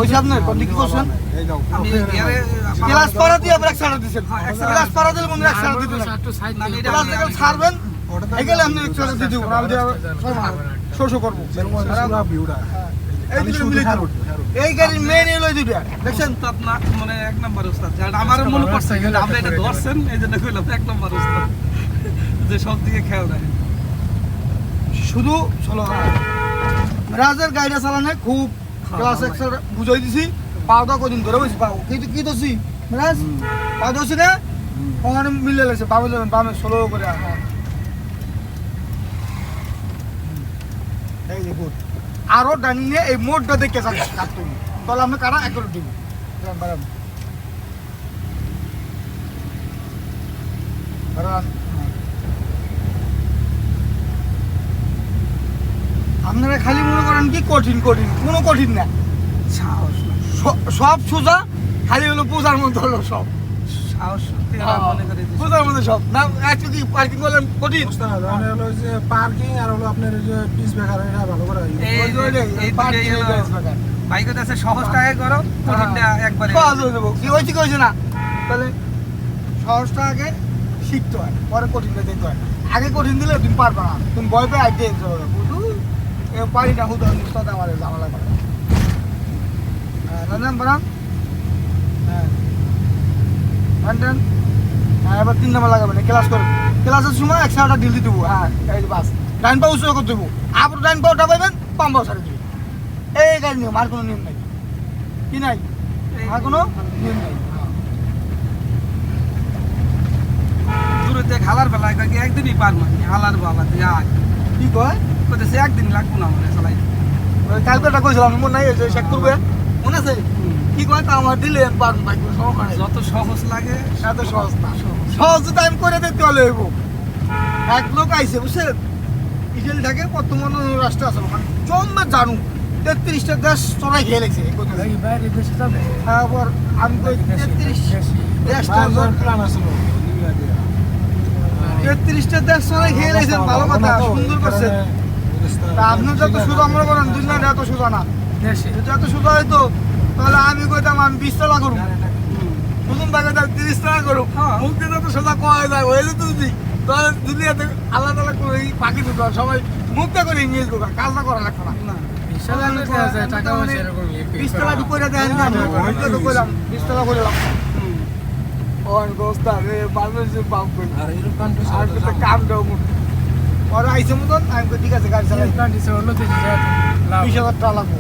ওই আপনার কোন দিকে করছেন ক্লাস পাড়া দিয়ে ব্রেক ছাড়া দিয়েছেন ক্লাস পাড়া দিলে মনে এক ছাড়া দিতেন ক্লাস থেকে ছাড়বেন এগুলো আপনি এক ছাড়া দিতে হবে আমি শোষ করবো এই গাড়ির মেন এলো দুইটা দেখছেন তো আপনার মানে এক নম্বর উস্তাদ আমার মনে পড়ছে কিন্তু আপনি এটা ধরছেন এই জন্য কইলাম এক নম্বর উস্তাদ যে সব দিকে খেয়াল রাখেন শুধু চলো রাজের গাড়িটা চালানে খুব ক্লাস এক্সের বুঝাই দিছি পাওদা কদিন ধরে বসি পাও কিন্তু কি দছি রাজ পাও দছি না ওখানে মিলে লাগছে বামে যাবেন বামে স্লো করে এই দেখুন আরো ডানিয়ে এই মোড়টা দেখে কাটতে তাহলে আমরা কারা এক করে দিব আপনারা খালি মনে করেন কি কঠিন কঠিন কোনো কঠিন না সব সোজা খালি হলো পূজার মধ্যে হলো সব সাহস মনে করে পূজার মধ্যে সব না একটু কি পার্কিং করলেন কঠিন হলো যে পার্কিং আর হলো আপনার যে পিস বেকার এটা ভালো করে বাইকে আছে সহজটাকে করো কঠিনটা একবারে সহজ হয়ে যাবো কি হয়েছে কি হয়েছে না তাহলে সহজটা আগে শিখতে হয় পরে কঠিনটা দেখতে হয় আগে কঠিন দিলে তুমি পারবে না তুমি ভয় পেয়ে আগে বুঝু পারি না হুদা মুস্তাদ আমার জামালা করে রান্নাম বানাম হ্যাঁ এবার 3 নাম্বার লাগাবেন ক্লাস করবেন ক্লাসের সময় 100টা ঢিল দিয়ে দেবো হ্যাঁ এই বাস ডাইন পা উঁচু করে দেবো আবার ডাইন পাওটা পাবেন বাম পাও ছাড়ে দেবো এই গাড়ি নিয়ম আর কোনো নিয়ম নাই কি নাই আর কোনো নিয়ম নাই দূরে হালার বেলায় একদিনই পারবো হালার বাবা কি কয় কইতেছে একদিন লাগবো না মানে চালাই কালকেটা কইছিলাম মনে নাই যে চেক করবে মনে আছে কি কয় তা আমার দিলে পারুন ভাই সহকারে যত সহজ লাগে এত সহজ না সহজ টাইম করে দিতে হলে হইব এক লোক আইছে বুঝছেন ইসরায়েল থেকে বর্তমান রাষ্ট্র আছে ওখানে জম্মে জানু 33টা দেশ চড়াই খেয়ে লেগেছে আবার আমি কই 33টা প্ল্যান আছে 33টা দেশ চড়াই খেয়ে লেগেছেন ভালো কথা সুন্দর করছেন তা আপনি যত সুদা মনে করেন দুনিয়াটা এত সুদা না যদি এত সুদা হইতো তাহলে আমি কইতাম আমি 20 টাকা করুন প্রথম টাকা 30 টাকা করুন মুক্তি যত সোজা কয় যায় ওই যে তুমি তাহলে দুনিয়াতে আলাদা আলাদা করে পাখি দুটো সবাই মুক্তা করে ইংরেজ গোকা কাজটা করা লাগতো না 20 টাকা করে দেন না তো কইলাম 20 টাকা করে লাগতো ওর গোস্তা রে বাংলাদেশের পাপ করে আর ইউরোপিয়ান আর তো কাম দাও ওর আইছে মতন আমি ঠিক আছে গাড়ি চালাই 20,000 টাকা লাগবে